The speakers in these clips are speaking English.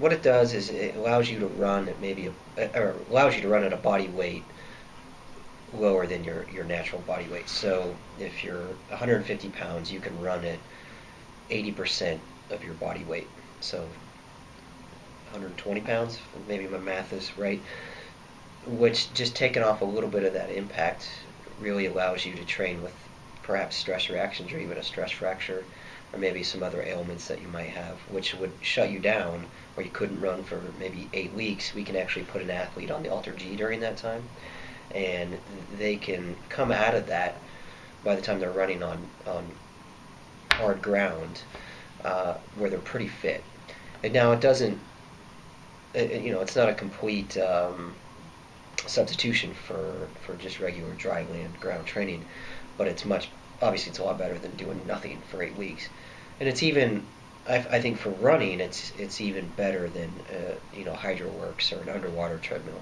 what it does is it allows you to run at or allows you to run at a body weight lower than your natural body weight. So if you're 150 pounds, you can run at 80% of your body weight. So 120 pounds, maybe my math is right, which just taking off a little bit of that impact really allows you to train with perhaps stress reactions or even a stress fracture or maybe some other ailments that you might have, which would shut you down or you couldn't run for maybe 8 weeks. We can actually put an athlete on the AlterG during that time, and they can come out of that by the time they're running on hard ground where they're pretty fit. And now it doesn't, it's not a complete substitution for just regular dry land ground training, but obviously it's a lot better than doing nothing for 8 weeks. And it's even, I think for running, it's even better than HydroWorks or an underwater treadmill.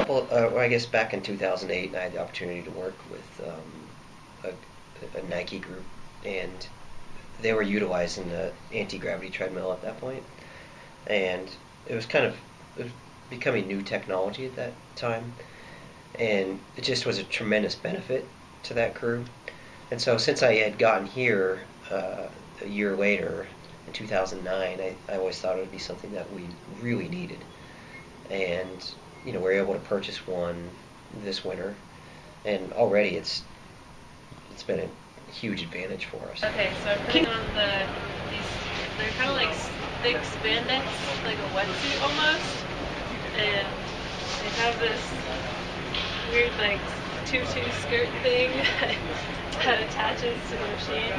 Well, I guess back in 2008, I had the opportunity to work with a Nike group, and they were utilizing the anti-gravity treadmill at that point, and it was becoming new technology at that time, and it just was a tremendous benefit to that crew. And so since I had gotten here a year later, in 2009, I always thought it would be something that we really needed. And we were able to purchase one this winter, and already it's been a huge advantage for us. Okay, so I'm putting on these, they're kind of like thick spandex, like a wetsuit almost, and they have this weird like tutu skirt thing that attaches to the machine.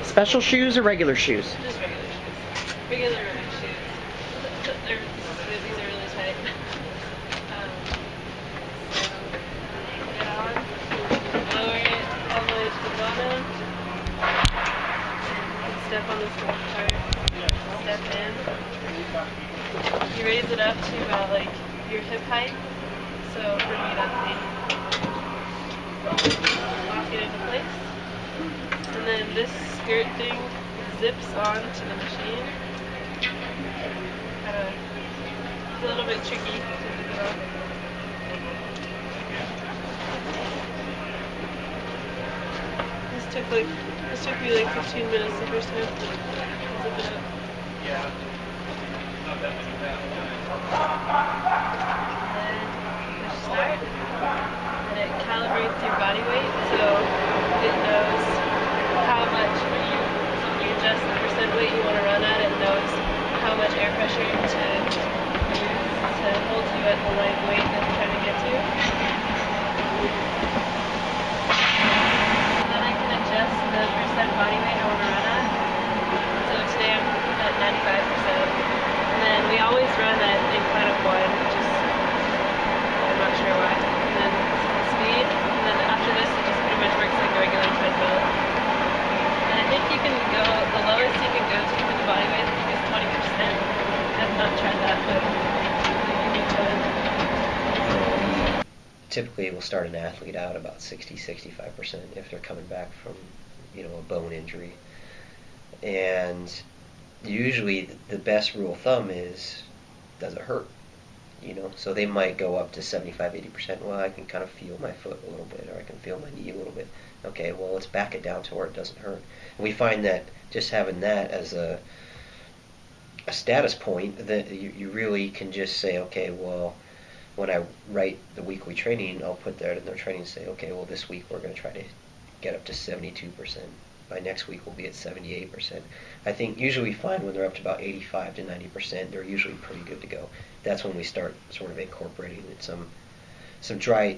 Special shoes or regular shoes? Just regular shoes. Regular running shoes. These are really tight. So put it on, lower it all the way to the bottom, and step on this little part, step in. You raise it up to about like your hip height, so for me that's 80. Lock it into place. And then this skirt thing zips onto the machine. It's a little bit tricky to zip it off. This took me like 15 minutes the first time to zip it up. And then push start, and it calibrates your body weight, so it knows how much when you adjust the percent weight you want to run at, it knows how much air pressure to hold you at the light weight that you're trying to get to. And then I can adjust the percent body weight I want to run at. So today I'm at 95%. And then we always run at incline of 1, which is, I'm not sure why. And then speed, and then after this it just pretty much works like a regular treadmill. And I think you can go, the lowest you can go to for the body weight is 20%. I've not tried that, but you can. Typically we'll start an athlete out about 60-65% if they're coming back from a bone injury. And usually the best rule of thumb is, does it hurt? So they might go up to 75-80%. Well, I can kind of feel my foot a little bit, or I can feel my knee a little bit. Okay, well, let's back it down to where it doesn't hurt. And we find that just having that as a status point, that you really can just say, okay, well, when I write the weekly training, I'll put that in their training and say, okay, well, this week we're going to try to get up to 72%. By next week we'll be at 78%. I think usually we find when they're up to about 85 to 90%, they're usually pretty good to go. That's when we start sort of incorporating some dry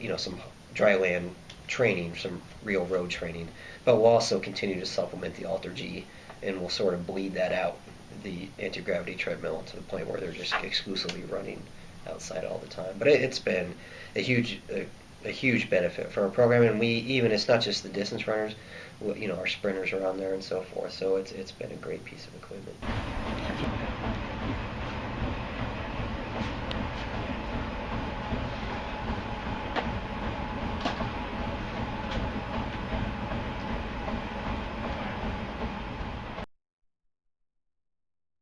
land training, some real road training. But we'll also continue to supplement the AlterG, and we'll sort of bleed that out, the anti-gravity treadmill, to the point where they're just exclusively running outside all the time. But it's been a huge a huge benefit for our program, and it's not just the distance runners, our sprinters are on there and so forth. So it's been a great piece of equipment.